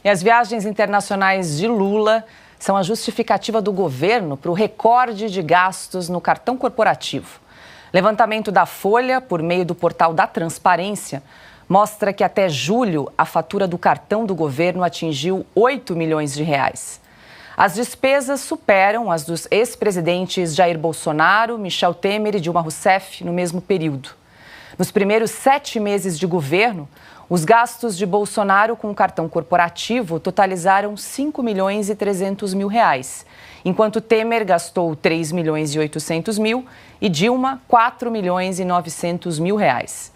E as viagens internacionais de Lula são a justificativa do governo para o recorde de gastos no cartão corporativo. Levantamento da Folha, por meio do portal da Transparência, mostra que até julho a fatura do cartão do governo atingiu 8 milhões de reais. As despesas superam as dos ex-presidentes Jair Bolsonaro, Michel Temer e Dilma Rousseff no mesmo período. Nos primeiros 7 meses de governo, os gastos de Bolsonaro com o cartão corporativo totalizaram 5 milhões e 300 mil reais, enquanto Temer gastou 3 milhões e 800 mil e Dilma 4 milhões e 900 mil reais.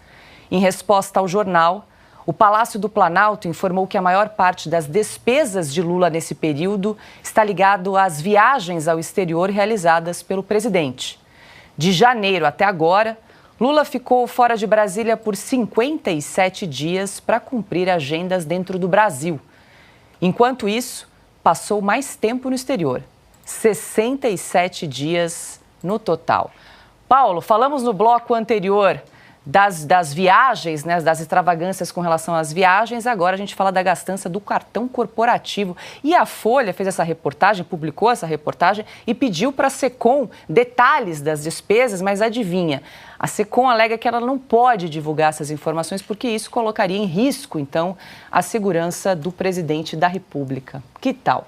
Em resposta ao jornal, o Palácio do Planalto informou que a maior parte das despesas de Lula nesse período está ligado às viagens ao exterior realizadas pelo presidente. De janeiro até agora, Lula ficou fora de Brasília por 57 dias para cumprir agendas dentro do Brasil. Enquanto isso, passou mais tempo no exterior, 67 dias no total. Paulo, falamos no bloco anterior das viagens, né, das extravagâncias com relação às viagens. Agora a gente fala da gastança do cartão corporativo. E a Folha fez essa reportagem, publicou essa reportagem e pediu para a Secom detalhes das despesas, mas adivinha, a Secom alega que ela não pode divulgar essas informações porque isso colocaria em risco, então, a segurança do presidente da República. Que tal?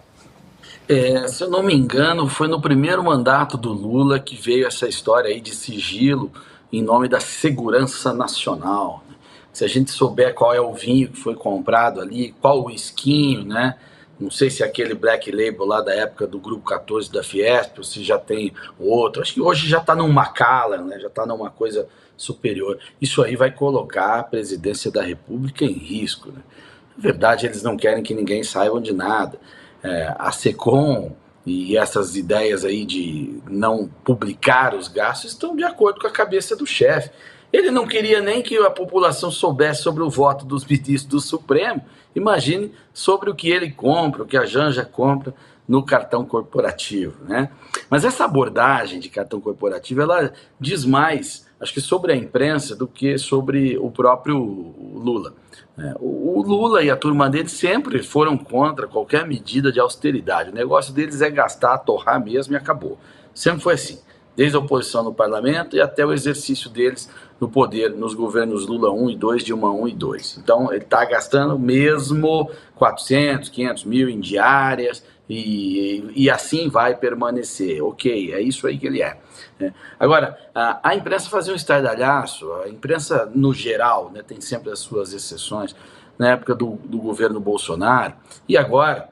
Se eu não me engano, foi no primeiro mandato do Lula que veio essa história aí de sigilo em nome da segurança nacional. Se a gente souber qual é o vinho que foi comprado ali, qual o esquinho, né? Não sei se é aquele Black Label lá da época do Grupo 14 da Fiesp, ou se já tem outro. Acho que hoje já está num Macallan, né? Já está numa coisa superior. Isso aí vai colocar a presidência da República em risco, né? Na verdade, eles não querem que ninguém saiba de nada. A Secom e essas ideias aí de não publicar os gastos estão de acordo com a cabeça do chefe. Ele não queria nem que a população soubesse sobre o voto dos ministros do Supremo. Imagine sobre o que ele compra, o que a Janja compra no cartão corporativo, né? Mas essa abordagem de cartão corporativo, ela diz mais, acho que sobre a imprensa do que sobre o próprio Lula. O Lula e a turma dele sempre foram contra qualquer medida de austeridade. O negócio deles é gastar, torrar mesmo e acabou. Sempre foi assim, desde a oposição no parlamento e até o exercício deles no poder, nos governos Lula 1 e 2, Dilma 1 e 2. Então, ele está gastando mesmo 400, 500 mil em diárias e assim vai permanecer. Ok, é isso aí que ele é. Agora, a imprensa fazia um estardalhaço, a imprensa no geral, né, tem sempre as suas exceções, na época do governo Bolsonaro, e agora,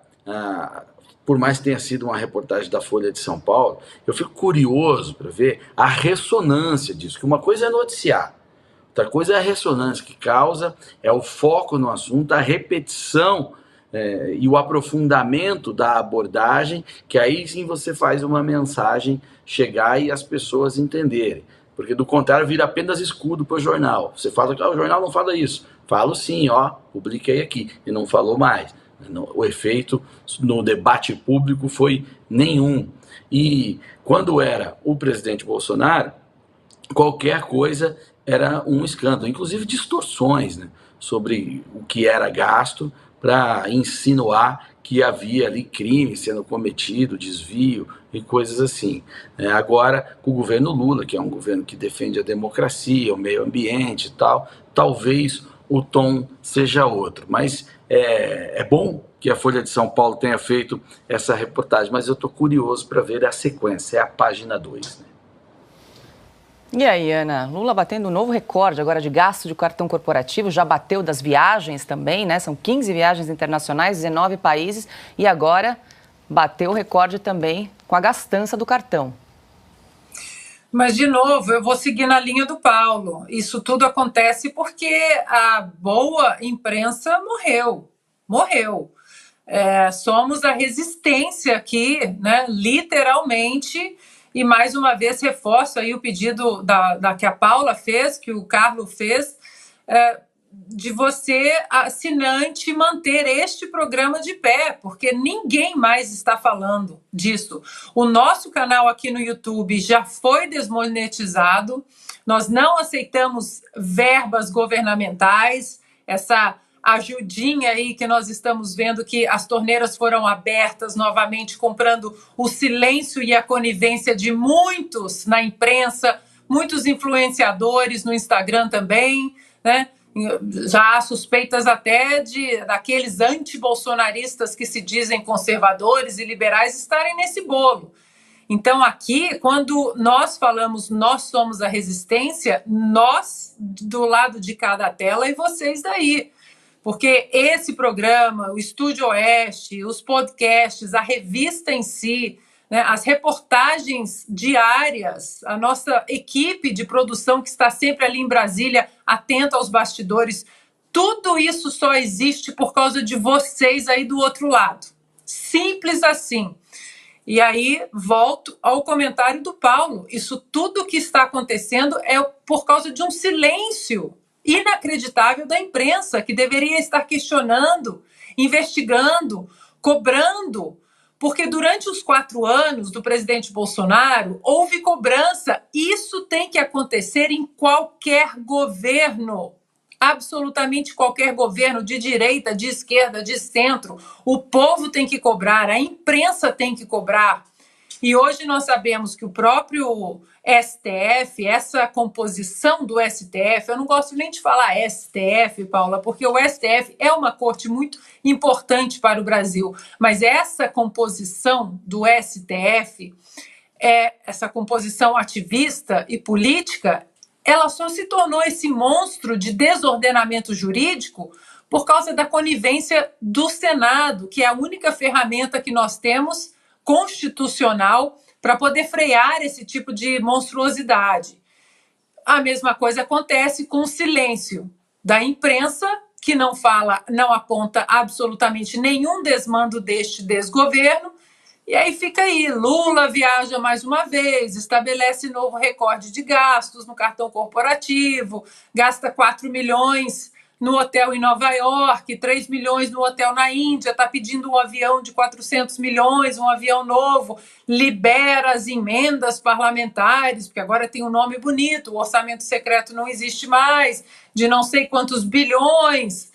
por mais que tenha sido uma reportagem da Folha de São Paulo, eu fico curioso para ver a ressonância disso, que uma coisa é noticiar, outra coisa é a ressonância que causa, é o foco no assunto, a repetição e o aprofundamento da abordagem, que aí sim você faz uma mensagem chegar e as pessoas entenderem. Porque do contrário vira apenas escudo para o jornal. Você fala que o jornal não fala isso. Falo sim, publiquei aqui e não falou mais. O efeito no debate público foi nenhum. E quando era o presidente Bolsonaro, qualquer coisa era um escândalo, inclusive distorções, né, sobre o que era gasto para insinuar que havia ali crime sendo cometido, desvio e coisas assim. Agora, com o governo Lula, que é um governo que defende a democracia, o meio ambiente e tal, talvez o tom seja outro. Mas é bom que a Folha de São Paulo tenha feito essa reportagem, mas eu estou curioso para ver a sequência, é a página 2. Né? E aí, Ana, Lula batendo um novo recorde agora de gasto de cartão corporativo, já bateu das viagens também, né? São 15 viagens internacionais, 19 países, e agora bateu o recorde também com a gastança do cartão. Mas, de novo, eu vou seguir na linha do Paulo. Isso tudo acontece porque a boa imprensa morreu. Somos a resistência aqui, né? Literalmente. E, mais uma vez, reforço aí o pedido que a Paula fez, que o Carlos fez, de você, assinante, manter este programa de pé, porque ninguém mais está falando disso. O nosso canal aqui no YouTube já foi desmonetizado, nós não aceitamos verbas governamentais, essa ajudinha aí que nós estamos vendo que as torneiras foram abertas novamente, comprando o silêncio e a conivência de muitos na imprensa, muitos influenciadores no Instagram também, né? Já há suspeitas até daqueles antibolsonaristas que se dizem conservadores e liberais estarem nesse bolo. Então, aqui, quando nós falamos nós somos a resistência, nós do lado de cada tela e vocês daí. Porque esse programa, o Estúdio Oeste, os podcasts, a revista em si, né, as reportagens diárias, a nossa equipe de produção que está sempre ali em Brasília, atenta aos bastidores, tudo isso só existe por causa de vocês aí do outro lado. Simples assim. E aí, volto ao comentário do Paulo. Isso tudo que está acontecendo é por causa de um silêncio inacreditável da imprensa, que deveria estar questionando, investigando, cobrando, porque durante os 4 anos do presidente Bolsonaro, houve cobrança. Isso tem que acontecer em qualquer governo. Absolutamente qualquer governo, de direita, de esquerda, de centro. O povo tem que cobrar, a imprensa tem que cobrar. E hoje nós sabemos que o próprio STF, essa composição do STF, eu não gosto nem de falar STF, Paula, porque o STF é uma corte muito importante para o Brasil, mas essa composição do STF, essa composição ativista e política, ela só se tornou esse monstro de desordenamento jurídico por causa da conivência do Senado, que é a única ferramenta que nós temos constitucional para poder frear esse tipo de monstruosidade. A mesma coisa acontece com o silêncio da imprensa, que não fala, não aponta absolutamente nenhum desmando deste desgoverno, e aí fica aí, Lula viaja mais uma vez, estabelece novo recorde de gastos no cartão corporativo, gasta 4 milhões no hotel em Nova York, 3 milhões no hotel na Índia, está pedindo um avião de 400 milhões, um avião novo, libera as emendas parlamentares, porque agora tem um nome bonito, o orçamento secreto não existe mais, de não sei quantos bilhões.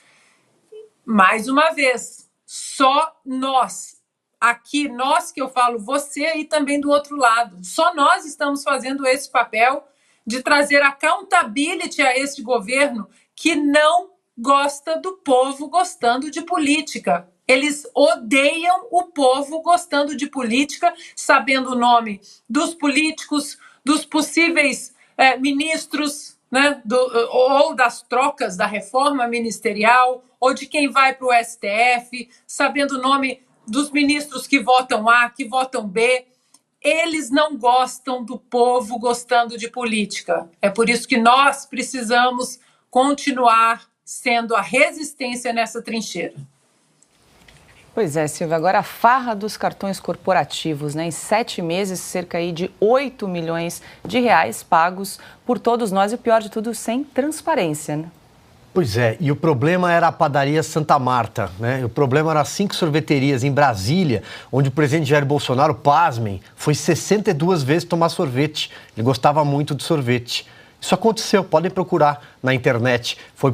Mais uma vez, só nós, aqui, nós que eu falo, você e também do outro lado, só nós estamos fazendo esse papel de trazer accountability a esse governo que não gosta do povo gostando de política. Eles odeiam o povo gostando de política, sabendo o nome dos políticos, dos possíveis ministros, né, ou das trocas da reforma ministerial, ou de quem vai para o STF, sabendo o nome dos ministros que votam A, que votam B. Eles não gostam do povo gostando de política. É por isso que nós precisamos continuar sendo a resistência nessa trincheira. Pois é, Silvia, agora a farra dos cartões corporativos, né? Em 7 meses, cerca aí de 8 milhões de reais pagos por todos nós e o pior de tudo, sem transparência, né? Pois é, e o problema era a padaria Santa Marta, né? O problema era as 5 sorveterias em Brasília, onde o presidente Jair Bolsonaro, pasmem, foi 62 vezes tomar sorvete. Ele gostava muito de sorvete. Isso aconteceu, podem procurar na internet, foi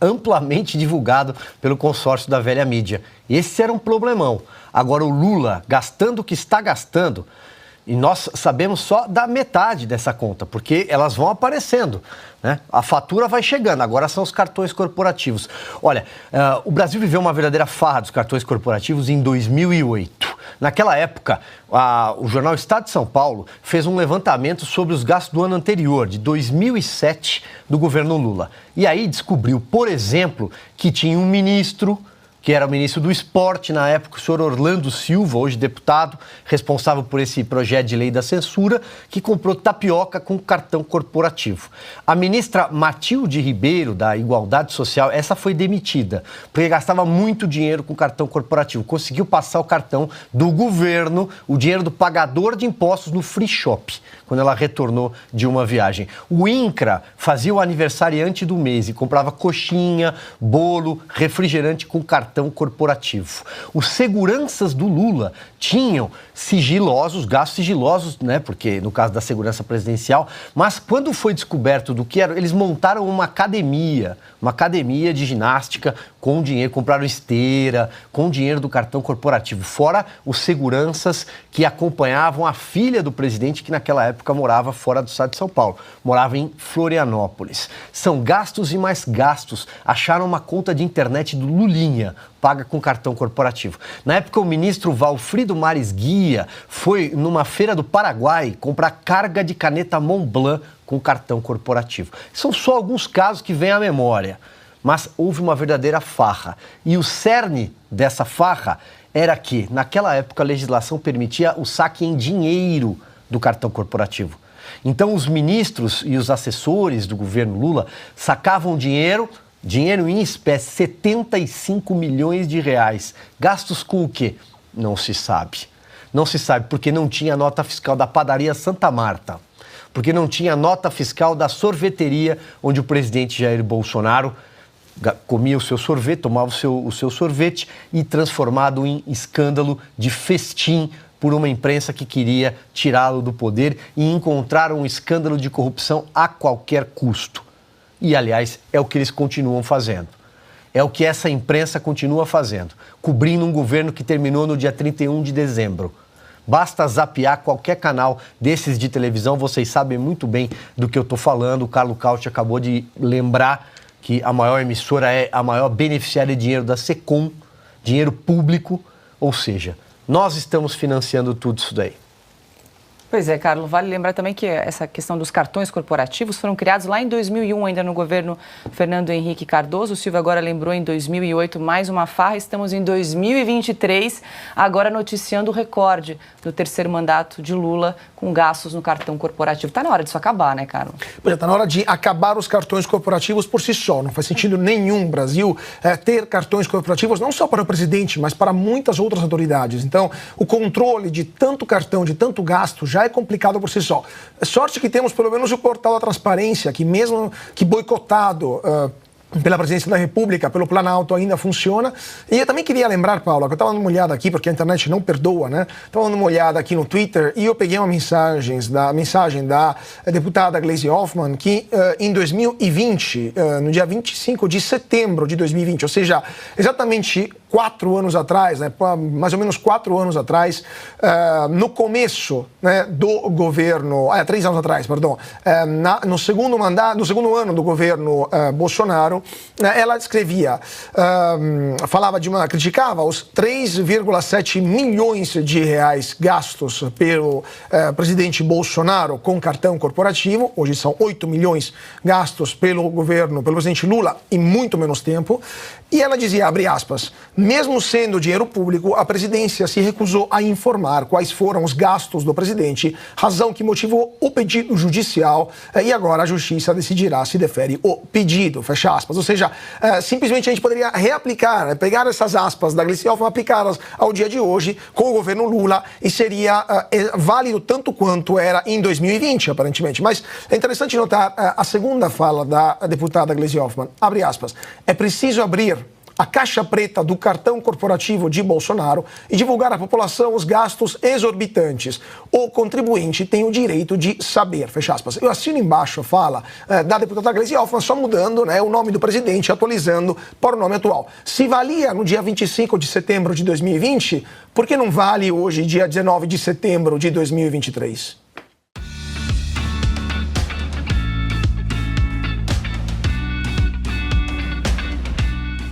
amplamente divulgado pelo consórcio da velha mídia. Esse era um problemão. Agora o Lula, gastando o que está gastando, e nós sabemos só da metade dessa conta, porque elas vão aparecendo, né? A fatura vai chegando, agora são os cartões corporativos. Olha, o Brasil viveu uma verdadeira farra dos cartões corporativos em 2008. Naquela época, o jornal Estado de São Paulo fez um levantamento sobre os gastos do ano anterior, de 2007, do governo Lula. E aí descobriu, por exemplo, que tinha um ministro, que era o ministro do Esporte na época, o senhor Orlando Silva, hoje deputado, responsável por esse projeto de lei da censura, que comprou tapioca com cartão corporativo. A ministra Matilde Ribeiro, da Igualdade Social, essa foi demitida, porque gastava muito dinheiro com cartão corporativo. Conseguiu passar o cartão do governo, o dinheiro do pagador de impostos no free shop, quando ela retornou de uma viagem. O INCRA fazia o aniversariante do mês e comprava coxinha, bolo, refrigerante com cartão cartão corporativo. Os seguranças do Lula tinham gastos sigilosos, né? Porque no caso da segurança presidencial, mas quando foi descoberto do que era, eles montaram uma academia de ginástica com dinheiro, compraram esteira, com dinheiro do cartão corporativo, fora os seguranças que acompanhavam a filha do presidente, que naquela época morava fora do estado de São Paulo, morava em Florianópolis. São gastos e mais gastos. Acharam uma conta de internet do Lulinha, paga com cartão corporativo. Na época, o ministro Valfrido Mares Guia foi numa feira do Paraguai comprar carga de caneta Montblanc com cartão corporativo. São só alguns casos que vêm à memória, mas houve uma verdadeira farra. E o cerne dessa farra era que, naquela época, a legislação permitia o saque em dinheiro do cartão corporativo. Então, os ministros e os assessores do governo Lula sacavam dinheiro em espécie, 75 milhões de reais. Gastos com o quê? Não se sabe. Não se sabe porque não tinha nota fiscal da padaria Santa Marta, porque não tinha nota fiscal da sorveteria onde o presidente Jair Bolsonaro comia o seu sorvete, tomava o seu sorvete, e transformado em escândalo de festim por uma imprensa que queria tirá-lo do poder e encontrar um escândalo de corrupção a qualquer custo. E, aliás, é o que eles continuam fazendo. É o que essa imprensa continua fazendo, cobrindo um governo que terminou no dia 31 de dezembro. Basta zapear qualquer canal desses de televisão, vocês sabem muito bem do que eu estou falando. O Carlo Cauti acabou de lembrar que a maior emissora é a maior beneficiária de dinheiro da Secom, dinheiro público, ou seja, nós estamos financiando tudo isso daí. Pois é, Carlos, vale lembrar também que essa questão dos cartões corporativos foram criados lá em 2001, ainda no governo Fernando Henrique Cardoso. O Silvio agora lembrou em 2008, mais uma farra. Estamos em 2023, agora noticiando o recorde do terceiro mandato de Lula com gastos no cartão corporativo. Está na hora disso acabar, né, Carlos? Está na hora de acabar os cartões corporativos por si só. Não faz sentido nenhum, Brasil, ter cartões corporativos não só para o presidente, mas para muitas outras autoridades. Então, o controle de tanto cartão, de tanto gasto, já é complicado por si só. Sorte que temos pelo menos o portal da transparência, que mesmo que boicotado pela presidência da República, pelo Planalto, ainda funciona. E eu também queria lembrar, Paulo, que eu estava dando uma olhada aqui, porque a internet não perdoa, né? Estava dando uma olhada aqui no Twitter e eu peguei uma mensagem da deputada Gleisi Hoffmann, que em 2020, no dia 25 de setembro de 2020, ou seja, exatamente 4 anos atrás, né, mais ou menos 4 anos atrás, no começo, né, do governo, 3 anos atrás, perdão, no segundo ano do governo Bolsonaro, ela escrevia, criticava os 3,7 milhões de reais gastos pelo presidente Bolsonaro com cartão corporativo. Hoje são 8 milhões gastos pelo presidente Lula em muito menos tempo. E ela dizia, abre aspas, mesmo sendo dinheiro público, a presidência se recusou a informar quais foram os gastos do presidente, razão que motivou o pedido judicial, e agora a justiça decidirá se defere o pedido, fecha aspas. Ou seja, simplesmente a gente poderia reaplicar, pegar essas aspas da Gleisi Hoffmann, aplicá-las ao dia de hoje com o governo Lula, e seria válido tanto quanto era em 2020, aparentemente. Mas é interessante notar a segunda fala da deputada Gleisi Hoffmann, abre aspas, é preciso abrir a caixa preta do cartão corporativo de Bolsonaro e divulgar à população os gastos exorbitantes. O contribuinte tem o direito de saber, fecha aspas. Eu assino embaixo a fala da deputada Gleisi Hoffmann, só mudando, né, o nome do presidente, atualizando para o nome atual. Se valia no dia 25 de setembro de 2020, por que não vale hoje, dia 19 de setembro de 2023?